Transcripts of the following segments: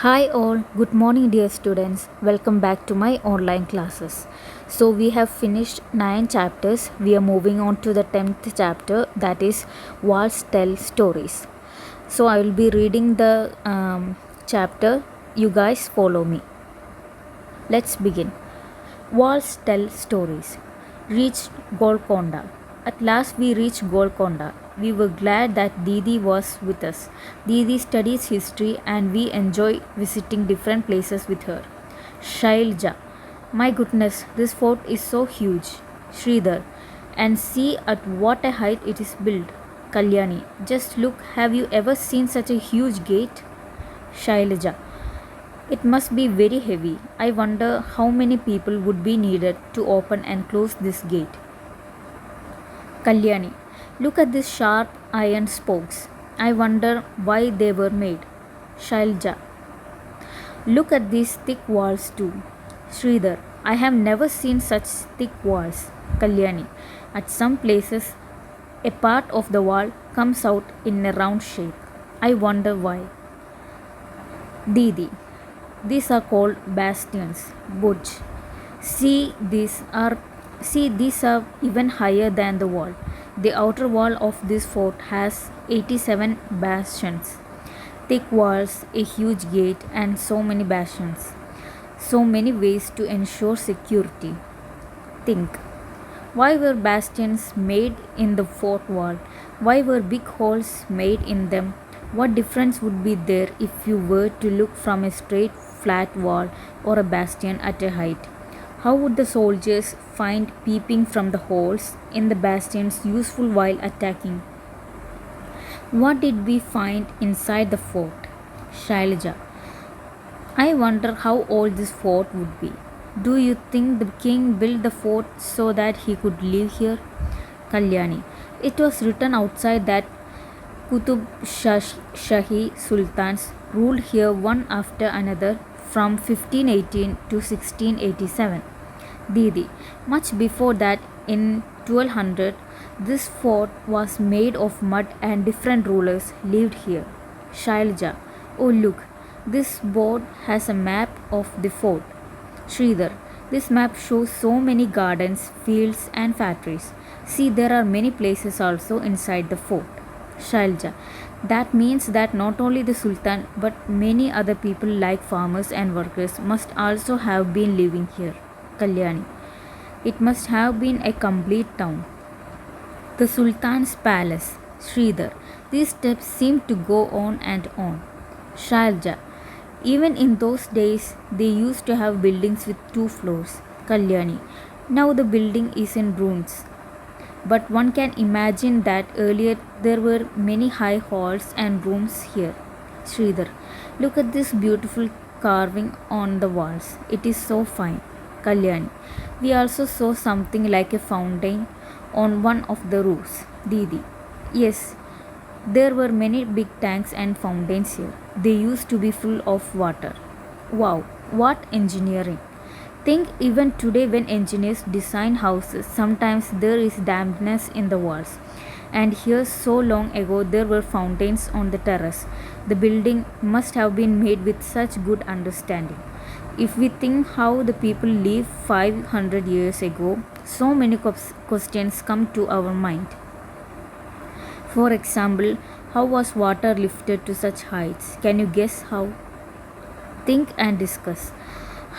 Hi all, good morning dear students. Welcome back to my online classes. So we have finished 9 chapters. We are moving on to the 10th chapter, that is Walls Tell Stories. So I will be reading the chapter. You guys follow me. Let's begin. Walls tell stories. Reached Golconda. At last we reached Golconda. We were glad that Didi was with us. Didi studies history and we enjoy visiting different places with her. Shailja. My goodness, this fort is so huge. Sridhar. And see at what a height it is built. Kalyani. Just look, have you ever seen such a huge gate? Shailaja. It must be very heavy. I wonder how many people would be needed to open and close this gate. Kalyani. Look at these sharp iron spokes. I wonder why they were made. Shailja. Look at these thick walls too. Sridhar. I have never seen such thick walls. Kalyani. At some places, a part of the wall comes out in a round shape. I wonder why. Didi. These are called bastions. Burj. These are even higher than the wall. The outer wall of this fort has 87 bastions. Thick walls, a huge gate, and so many bastions. So many ways to ensure security. Think. Why were bastions made in the fort wall? Why were big holes made in them? What difference would be there if you were to look from a straight flat wall or a bastion at a height? How would the soldiers find peeping from the holes in the bastions useful while attacking? What did we find inside the fort? Shailaja. I wonder how old this fort would be. Do you think the king built the fort so that he could live here? Kalyani. It was written outside that Qutub Shahi Sultans ruled here one after another from 1518 to 1687. Didi. Much before that, in 1200, this fort was made of mud and different rulers lived here. Shailja. Oh look, this board has a map of the fort. Sridhar. This map shows so many gardens, fields and factories. See, there are many places also inside the fort. Shailja. That means that not only the Sultan but many other people like farmers and workers must also have been living here. Kalyani. It must have been a complete town. The Sultan's palace. Sridhar. These steps seem to go on and on. Shailja. Even in those days, they used to have buildings with 2 floors. Kalyani. Now the building is in ruins. But one can imagine that earlier there were many high halls and rooms here. Sridhar. Look at this beautiful carving on the walls. It is so fine. Kalyani. We also saw something like a fountain on one of the roofs. Didi. Yes, there were many big tanks and fountains here. They used to be full of water. Wow, what engineering! Think even today when engineers design houses, sometimes there is dampness in the walls. And here so long ago there were fountains on the terrace. The building must have been made with such good understanding. If we think how the people lived 500 years ago, so many questions come to our mind. For example, how was water lifted to such heights? Can you guess how? Think and discuss.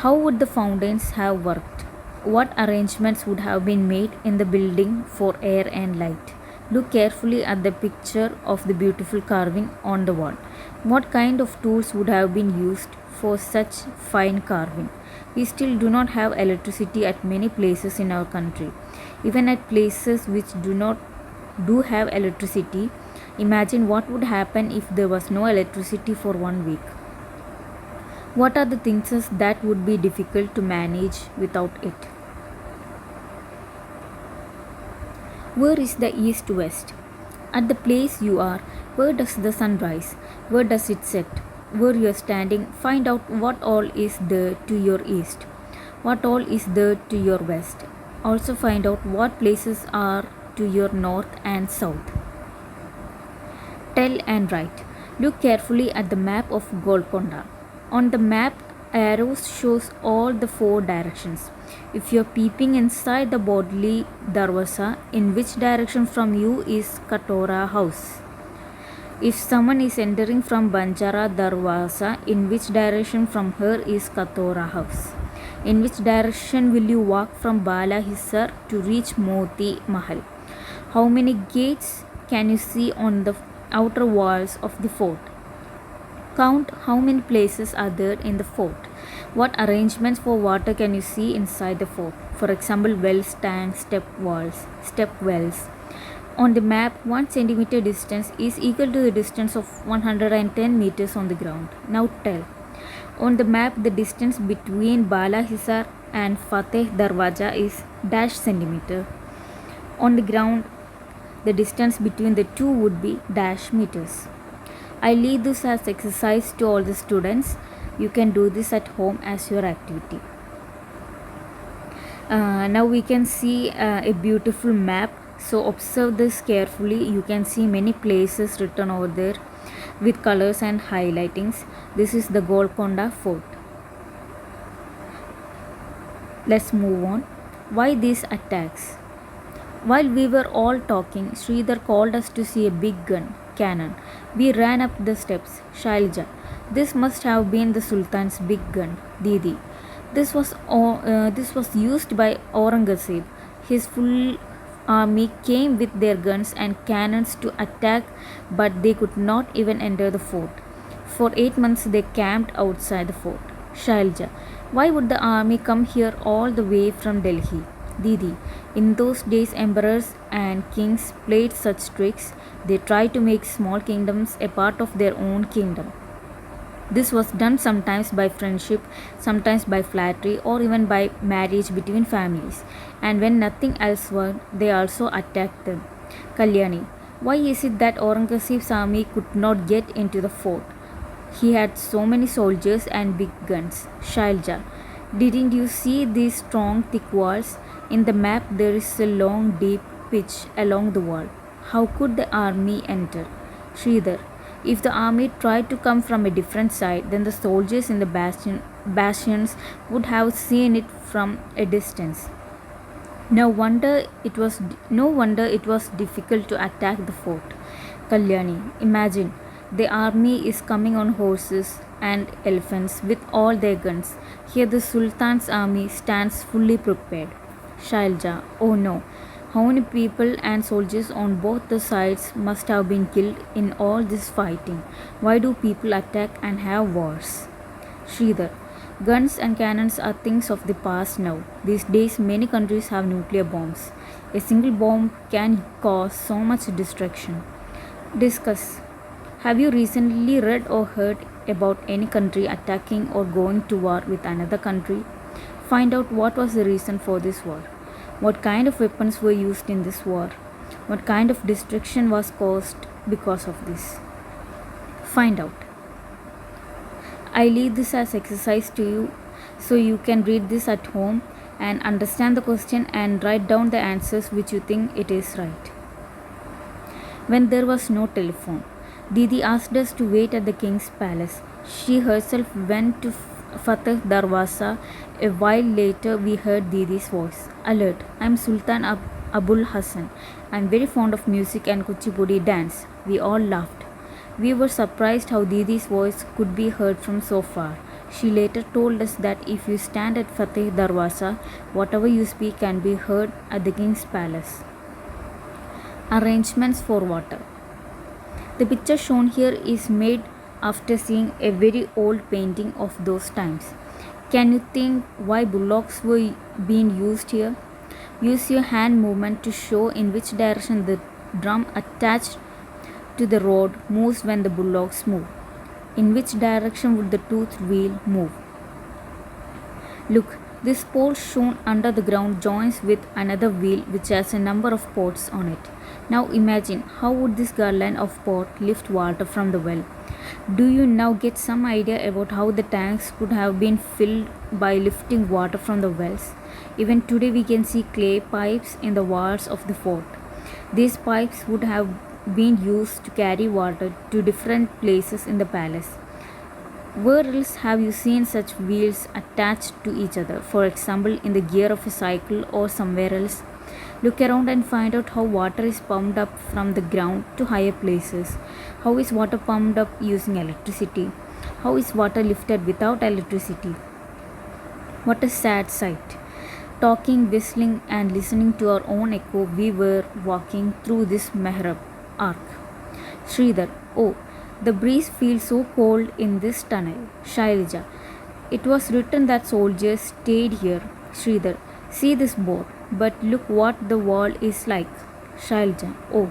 How would the fountains have worked? What arrangements would have been made in the building for air and light? Look carefully at the picture of the beautiful carving on the wall. What kind of tools would have been used for such fine carving? We still do not have electricity at many places in our country. Even at places which do have electricity, imagine what would happen if there was no electricity for 1 week. What are the things that would be difficult to manage without it? Where is the east-west? At the place you are, where does the sun rise? Where does it set? Where you are standing, find out what all is there to your east, what all is there to your west. Also find out what places are to your north and south. Tell and write. Look carefully at the map of Golconda. On the map, arrows shows all the four directions. If you're peeping inside the Bodli Darwaza, in which direction from you is Katora house? If someone is entering from Banjara Darwaza, in which direction from her is Katora house? In which direction will you walk from Bala Hisar to reach Moti Mahal? How many gates can you see on the outer walls of the fort? Count how many places are there in the fort. What arrangements for water can you see inside the fort? For example, wells, tanks, step wells. On the map, 1 centimeter distance is equal to the distance of 110 meters on the ground. Now tell. On the map, the distance between Bala Hisar and Fateh Darwaja is dash centimeter. On the ground, the distance between the two would be dash meters. I leave this as exercise to all the students. You can do this at home as your activity. Now we can see a beautiful map. So observe this carefully. You can see many places written over there with colors and highlightings. This is the Golconda Fort. Let's move on. Why these attacks? While we were all talking, Sridhar called us to see a big cannon. We ran up the steps. Shailja, this must have been the Sultan's big gun. Didi, this was used by Aurangzeb. His full army came with their guns and cannons to attack, but they could not even enter the fort. For 8 months they camped outside the fort. Shailja, why would the army come here all the way from Delhi? Didi, in those days emperors and kings played such tricks. They tried to make small kingdoms a part of their own kingdom. This was done sometimes by friendship, sometimes by flattery, or even by marriage between families. And when nothing else worked, they also attacked them. Kalyani, why is it that Aurangzeb's army could not get into the fort? He had so many soldiers and big guns. Shailja, didn't you see these strong thick walls? In the map there is a long deep pitch along the wall. How could the army enter? Sridhar, if the army tried to come from a different side, then the soldiers in the bastions would have seen it from a distance. No wonder it was difficult to attack the fort. Kalyani, imagine, the army is coming on horses and elephants with all their guns. Here the Sultan's army stands fully prepared. Shailja, oh no, how many people and soldiers on both the sides must have been killed in all this fighting? Why do people attack and have wars? Sridhar, guns and cannons are things of the past now. These days many countries have nuclear bombs. A single bomb can cause so much destruction. Discuss. Have you recently read or heard about any country attacking or going to war with another country? Find out what was the reason for this war. What kind of weapons were used in this war? What kind of destruction was caused because of this? Find out. I leave this as exercise to you so you can read this at home and understand the question and write down the answers which you think it is right. When there was no telephone, Didi asked us to wait at the king's palace. She herself went to Fateh Darwaza. A while later we heard Didi's voice. Alert, I am Sultan Abul Hassan. I am very fond of music and Kuchipudi dance. We all laughed. We were surprised how Didi's voice could be heard from so far. She later told us that if you stand at Fateh Darwaza, whatever you speak can be heard at the king's palace. Arrangements for water. The picture shown here is made after seeing a very old painting of those times. Can you think why bullocks were being used here? Use your hand movement to show in which direction the drum attached to the rod moves when the bullocks move. In which direction would the toothed wheel move? Look, this pole shown under the ground joins with another wheel which has a number of pots on it. Now imagine how would this garland of pot lift water from the well? Do you now get some idea about how the tanks could have been filled by lifting water from the wells? Even today we can see clay pipes in the walls of the fort. These pipes would have been used to carry water to different places in the palace. Where else have you seen such wheels attached to each other? For example, in the gear of a cycle or somewhere else. Look around and find out how water is pumped up from the ground to higher places. How is water pumped up using electricity? How is water lifted without electricity? What a sad sight. Talking, whistling, and listening to our own echo, we were walking through this Mehrab arc. Sridhar, oh, the breeze feels so cold in this tunnel. Shailaja, it was written that soldiers stayed here. Sridhar, see this board, but look what the wall is like. Shailaja, oh,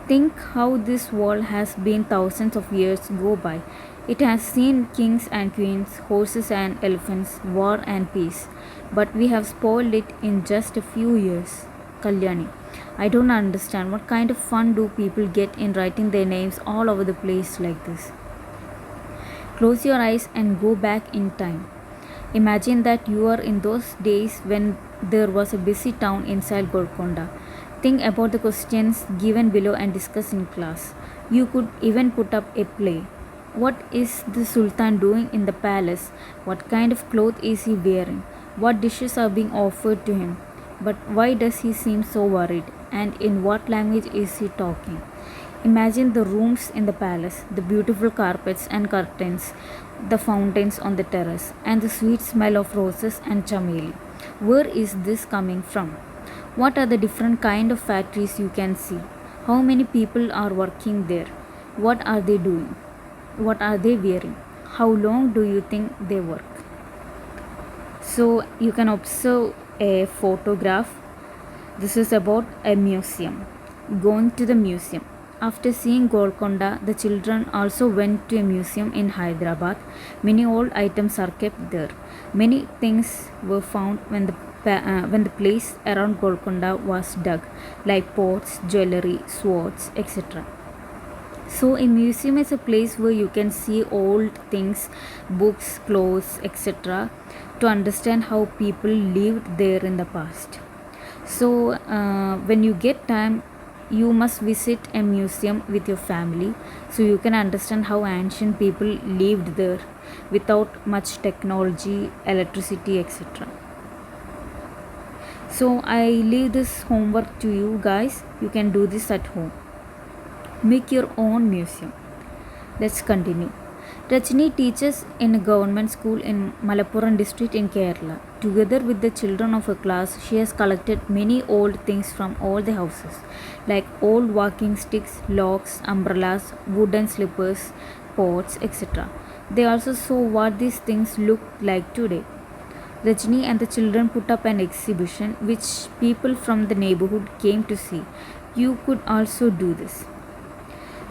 think how this wall has been thousands of years go by. It has seen kings and queens, horses and elephants, war and peace, but we have spoiled it in just a few years. Kalyani, I don't understand what kind of fun do people get in writing their names all over the place like this. Close your eyes and go back in time. Imagine that you are in those days when there was a busy town inside Golconda. Think about the questions given below and discuss in class. You could even put up a play. What is the Sultan doing in the palace? What kind of cloth is he wearing? What dishes are being offered to him? But why does he seem so worried? And in what language is he talking? Imagine the rooms in the palace, the beautiful carpets and curtains, the fountains on the terrace, and the sweet smell of roses and chameli. Where is this coming from? What are the different kind of factories you can see? How many people are working there? What are they doing? What are they wearing? How long do you think they work? So you can observe a photograph. This is about a museum. Going to the museum. After seeing Golconda, the children also went to a museum in Hyderabad. Many old items are kept there. Many things were found when the place around Golconda was dug, like pots, jewelry, swords, etc. So, a museum is a place where you can see old things, books, clothes, etc., to understand how people lived there in the past. So, when you get time, you must visit a museum with your family so you can understand how ancient people lived there without much technology, electricity, etc. So, I leave this homework to you guys. You can do this at home. Make your own museum. Let's continue. Rajni teaches in a government school in Malappuram district in Kerala. Together with the children of her class, she has collected many old things from all the houses, like old walking sticks, locks, umbrellas, wooden slippers, pots, etc. They also saw what these things look like today. Rajni and the children put up an exhibition which people from the neighborhood came to see. You could also do this.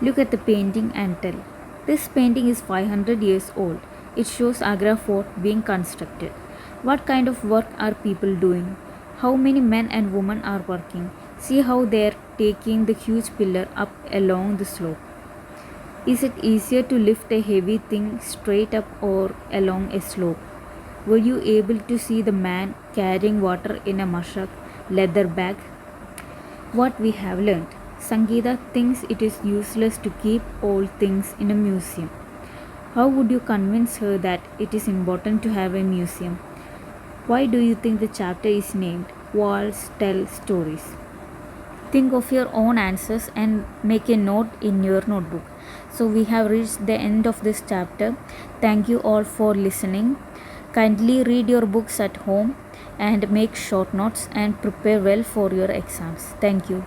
Look at the painting and tell. This painting is 500 years old. It shows Agra fort being constructed. What kind of work are people doing? How many men and women are working? See how they are taking the huge pillar up along the slope. Is it easier to lift a heavy thing straight up or along a slope? Were you able to see the man carrying water in a mashak leather bag? What we have learned. Sangeeta thinks it is useless to keep old things in a museum. How would you convince her that it is important to have a museum? Why do you think the chapter is named Walls Tell Stories? Think of your own answers and make a note in your notebook. So we have reached the end of this chapter. Thank you all for listening. Kindly read your books at home and make short notes and prepare well for your exams. Thank you.